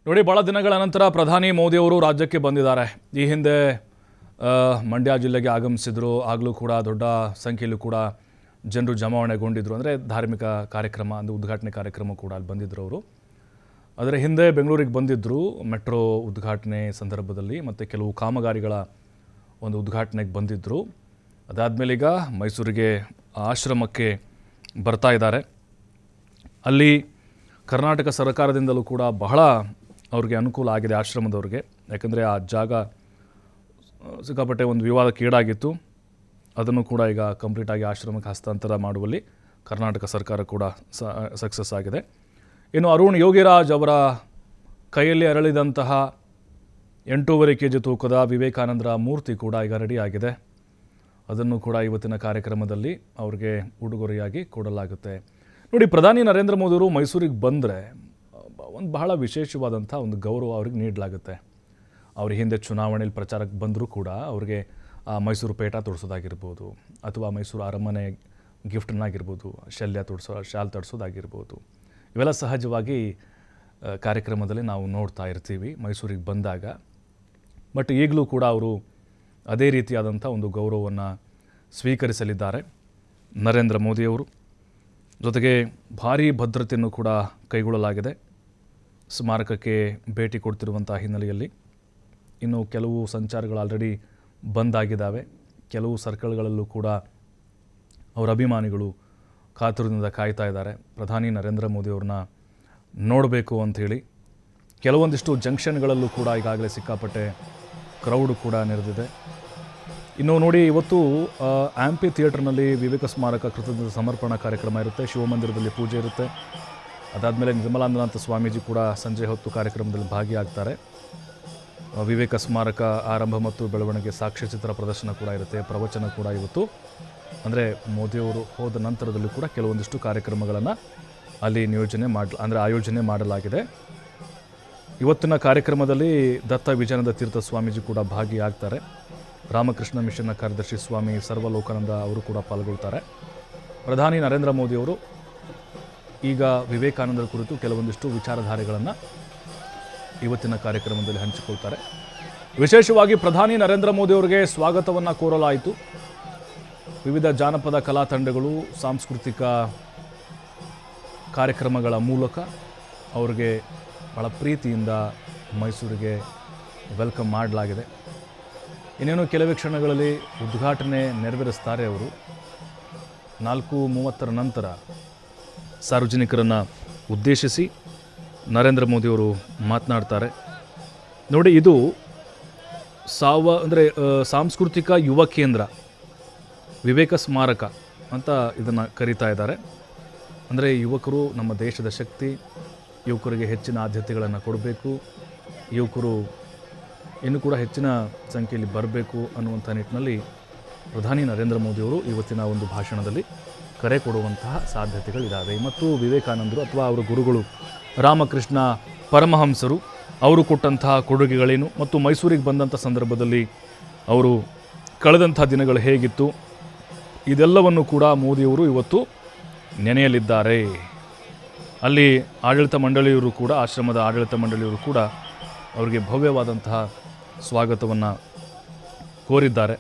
ನೋಡಿ, ಭಾಳ ದಿನಗಳ ನಂತರ ಪ್ರಧಾನಿ ಮೋದಿಯವರು ರಾಜ್ಯಕ್ಕೆ ಬಂದಿದ್ದಾರೆ. ಈ ಹಿಂದೆ ಮಂಡ್ಯ ಜಿಲ್ಲೆಗೆ ಆಗಮಿಸಿದ್ರು. ಆಗಲೂ ಕೂಡ ದೊಡ್ಡ ಸಂಖ್ಯೆಯಲ್ಲೂ ಕೂಡ ಜನರು ಜಮಾವಣೆಗೊಂಡಿದ್ರು. ಅಂದರೆ ಧಾರ್ಮಿಕ ಕಾರ್ಯಕ್ರಮ, ಅಂದರೆ ಉದ್ಘಾಟನೆ ಕಾರ್ಯಕ್ರಮ ಕೂಡ ಅಲ್ಲಿ ಬಂದಿದ್ದರು ಅವರು. ಅದರ ಹಿಂದೆ ಬೆಂಗಳೂರಿಗೆ ಬಂದಿದ್ದರು ಮೆಟ್ರೋ ಉದ್ಘಾಟನೆ ಸಂದರ್ಭದಲ್ಲಿ, ಮತ್ತು ಕೆಲವು ಕಾಮಗಾರಿಗಳ ಒಂದು ಉದ್ಘಾಟನೆಗೆ ಬಂದಿದ್ದರು. ಅದಾದಮೇಲೆ ಈಗ ಮೈಸೂರಿಗೆ ಆಶ್ರಮಕ್ಕೆ ಬರ್ತಾ ಇದ್ದಾರೆ. ಅಲ್ಲಿ ಕರ್ನಾಟಕ ಸರ್ಕಾರದಿಂದಲೂ ಕೂಡ ಬಹಳ ಅವ್ರಿಗೆ ಅನುಕೂಲ ಆಗಿದೆ, ಆಶ್ರಮದವ್ರಿಗೆ. ಯಾಕಂದರೆ ಆ ಜಾಗ ಸಿಕ್ಕಾಪಟ್ಟೆ ಒಂದು ವಿವಾದಕ್ಕೆ ಈಡಾಗಿತ್ತು. ಅದನ್ನು ಕೂಡ ಈಗ ಕಂಪ್ಲೀಟಾಗಿ ಆಶ್ರಮಕ್ಕೆ ಹಸ್ತಾಂತರ ಮಾಡುವಲ್ಲಿ ಕರ್ನಾಟಕ ಸರ್ಕಾರ ಕೂಡ ಸಕ್ಸಸ್ ಆಗಿದೆ. ಇನ್ನು ಅರುಣ್ ಯೋಗಿರಾಜ್ ಅವರ ಕೈಯಲ್ಲಿ ಅರಳಿದಂತಹ 8.5 kg ತೂಕದ ವಿವೇಕಾನಂದರ ಮೂರ್ತಿ ಕೂಡ ಈಗ ರೆಡಿ ಆಗಿದೆ. ಅದನ್ನು ಕೂಡ ಇವತ್ತಿನ ಕಾರ್ಯಕ್ರಮದಲ್ಲಿ ಅವ್ರಿಗೆ ಉಡುಗೊರೆಯಾಗಿ ಕೊಡಲಾಗುತ್ತೆ. ನೋಡಿ, ಪ್ರಧಾನಿ ನರೇಂದ್ರ ಮೋದಿಯವರು ಮೈಸೂರಿಗೆ ಬಂದರೆ ಒಂದು ಬಹಳ ವಿಶೇಷವಾದಂಥ ಒಂದು ಗೌರವ ಅವ್ರಿಗೆ ನೀಡಲಾಗುತ್ತೆ. ಅವ್ರ ಹಿಂದೆ ಚುನಾವಣೆಯಲ್ಲಿ ಪ್ರಚಾರಕ್ಕೆ ಬಂದರೂ ಕೂಡ ಅವ್ರಿಗೆ ಮೈಸೂರು ಪೇಟ ತೊಡಿಸೋದಾಗಿರ್ಬೋದು, ಅಥವಾ ಮೈಸೂರು ಅರಮನೆ ಗಿಫ್ಟನ್ನಾಗಿರ್ಬೋದು, ಶಾಲ್ ತಡಿಸೋದಾಗಿರ್ಬೋದು, ಇವೆಲ್ಲ ಸಹಜವಾಗಿ ಕಾರ್ಯಕ್ರಮದಲ್ಲಿ ನಾವು ನೋಡ್ತಾ ಇರ್ತೀವಿ ಮೈಸೂರಿಗೆ ಬಂದಾಗ. ಬಟ್ ಈಗಲೂ ಕೂಡ ಅವರು ಅದೇ ರೀತಿಯಾದಂಥ ಒಂದು ಗೌರವವನ್ನು ಸ್ವೀಕರಿಸಲಿದ್ದಾರೆ ನರೇಂದ್ರ ಮೋದಿಯವರು. ಜೊತೆಗೆ ಭಾರೀ ಭದ್ರತೆಯನ್ನು ಕೂಡ ಕೈಗೊಳ್ಳಲಾಗಿದೆ. ಸ್ಮಾರಕಕ್ಕೆ ಭೇಟಿ ಕೊಡ್ತಿರುವಂಥ ಹಿನ್ನೆಲೆಯಲ್ಲಿ ಇನ್ನು ಕೆಲವು ಸಂಚಾರಗಳು ಆಲ್ರೆಡಿ ಬಂದಾಗಿದ್ದಾವೆ. ಕೆಲವು ಸರ್ಕಲ್ಗಳಲ್ಲೂ ಕೂಡ ಅವರ ಅಭಿಮಾನಿಗಳು ಕಾತುರದಿಂದ ಕಾಯ್ತಾ ಇದ್ದಾರೆ, ಪ್ರಧಾನಿ ನರೇಂದ್ರ ಮೋದಿಯವ್ರನ್ನ ನೋಡಬೇಕು ಅಂಥೇಳಿ. ಕೆಲವೊಂದಿಷ್ಟು ಜಂಕ್ಷನ್ಗಳಲ್ಲೂ ಕೂಡ ಈಗಾಗಲೇ ಸಿಕ್ಕಾಪಟ್ಟೆ ಕ್ರೌಡ್ ಕೂಡ ನೆರೆದಿದೆ. ಇನ್ನು ನೋಡಿ, ಇವತ್ತು ಆಂಪಿ ಥಿಯೇಟರ್ನಲ್ಲಿ ವಿವೇಕ ಸ್ಮಾರಕ ಕೃತಜ್ಞತಾ ಸಮರ್ಪಣಾ ಕಾರ್ಯಕ್ರಮ ಇರುತ್ತೆ. ಶಿವಮಂದಿರದಲ್ಲಿ ಪೂಜೆ ಇರುತ್ತೆ. ಅದಾದಮೇಲೆ ನಿರ್ಮಲಾನಂದ ಸ್ವಾಮೀಜಿ ಕೂಡ ಸಂಜೆ ಹೊತ್ತು ಕಾರ್ಯಕ್ರಮದಲ್ಲಿ ಭಾಗಿಯಾಗ್ತಾರೆ. ವಿವೇಕ ಸ್ಮಾರಕ ಆರಂಭ ಮತ್ತು ಬೆಳವಣಿಗೆ ಸಾಕ್ಷ್ಯಚಿತ್ರ ಪ್ರದರ್ಶನ ಕೂಡ ಇರುತ್ತೆ. ಪ್ರವಚನ ಕೂಡ ಇವತ್ತು, ಅಂದರೆ ಮೋದಿಯವರು ಹೋದ ನಂತರದಲ್ಲೂ ಕೂಡ ಕೆಲವೊಂದಿಷ್ಟು ಕಾರ್ಯಕ್ರಮಗಳನ್ನು ಅಲ್ಲಿ ಆಯೋಜನೆ ಮಾಡಲಾಗಿದೆ. ಇವತ್ತಿನ ಕಾರ್ಯಕ್ರಮದಲ್ಲಿ ದತ್ತ ವಿಜಯಾನಂದ ತೀರ್ಥ ಸ್ವಾಮೀಜಿ ಕೂಡ ಭಾಗಿಯಾಗ್ತಾರೆ. ರಾಮಕೃಷ್ಣ ಮಿಷನ್ನ ಕಾರ್ಯದರ್ಶಿ ಸ್ವಾಮಿ ಸರ್ವಲೋಕಾನಂದ ಅವರು ಕೂಡ ಪಾಲ್ಗೊಳ್ತಾರೆ. ಪ್ರಧಾನಿ ನರೇಂದ್ರ ಮೋದಿಯವರು ಈಗ ವಿವೇಕಾನಂದರ ಕುರಿತು ಕೆಲವೊಂದಿಷ್ಟು ವಿಚಾರಧಾರೆಗಳನ್ನು ಇವತ್ತಿನ ಕಾರ್ಯಕ್ರಮದಲ್ಲಿ ಹಂಚಿಕೊಳ್ತಾರೆ. ವಿಶೇಷವಾಗಿ ಪ್ರಧಾನಿ ನರೇಂದ್ರ ಮೋದಿಯವರಿಗೆ ಸ್ವಾಗತವನ್ನು ಕೋರಲಾಯಿತು. ವಿವಿಧ ಜಾನಪದ ಕಲಾ ತಂಡಗಳು, ಸಾಂಸ್ಕೃತಿಕ ಕಾರ್ಯಕ್ರಮಗಳ ಮೂಲಕ ಅವರಿಗೆ ಬಹಳ ಪ್ರೀತಿಯಿಂದ ಮೈಸೂರಿಗೆ ವೆಲ್ಕಮ್ ಮಾಡಲಾಗಿದೆ. ಇನ್ನೇನು ಕೆಲವೇ ಕ್ಷಣಗಳಲ್ಲಿ ಉದ್ಘಾಟನೆ ನೆರವೇರಿಸ್ತಾರೆ ಅವರು. 4:30 ನಂತರ ಸಾರ್ವಜನಿಕರನ್ನು ಉದ್ದೇಶಿಸಿ ನರೇಂದ್ರ ಮೋದಿಯವರು ಮಾತನಾಡ್ತಾರೆ. ನೋಡಿ, ಇದು ಸಾಂಸ್ಕೃತಿಕ ಯುವ ಕೇಂದ್ರ ವಿವೇಕ ಸ್ಮಾರಕ ಅಂತ ಇದನ್ನು ಕರೀತಾ ಇದ್ದಾರೆ. ಅಂದರೆ ಯುವಕರು ನಮ್ಮ ದೇಶದ ಶಕ್ತಿ, ಯುವಕರಿಗೆ ಹೆಚ್ಚಿನ ಆದ್ಯತೆಗಳನ್ನು ಕೊಡಬೇಕು, ಯುವಕರು ಇನ್ನೂ ಕೂಡ ಹೆಚ್ಚಿನ ಸಂಖ್ಯೆಯಲ್ಲಿ ಬರಬೇಕು ಅನ್ನುವಂಥ ನಿಟ್ಟಿನಲ್ಲಿ ಪ್ರಧಾನಿ ನರೇಂದ್ರ ಮೋದಿಯವರು ಇವತ್ತಿನ ಒಂದು ಭಾಷಣದಲ್ಲಿ ಕರೆ ಕೊಡುವಂತಹ ಸಾಧ್ಯತೆಗಳಿದ್ದಾವೆ. ಮತ್ತು ವಿವೇಕಾನಂದರು ಅಥವಾ ಅವರ ಗುರುಗಳು ರಾಮಕೃಷ್ಣ ಪರಮಹಂಸರು ಅವರು ಕೊಟ್ಟಂತಹ ಕೊಡುಗೆಗಳೇನು, ಮತ್ತು ಮೈಸೂರಿಗೆ ಬಂದಂಥ ಸಂದರ್ಭದಲ್ಲಿ ಅವರು ಕಳೆದಂಥ ದಿನಗಳು ಹೇಗಿತ್ತು, ಇದೆಲ್ಲವನ್ನು ಕೂಡ ಮೋದಿಯವರು ಇವತ್ತು ನೆನೆಯಲಿದ್ದಾರೆ. ಅಲ್ಲಿ ಆಡಳಿತ ಮಂಡಳಿಯವರು ಕೂಡ, ಆಶ್ರಮದ ಆಡಳಿತ ಮಂಡಳಿಯವರು ಕೂಡ ಅವರಿಗೆ ಭವ್ಯವಾದಂತಹ ಸ್ವಾಗತವನ್ನು ಕೋರಿದ್ದಾರೆ.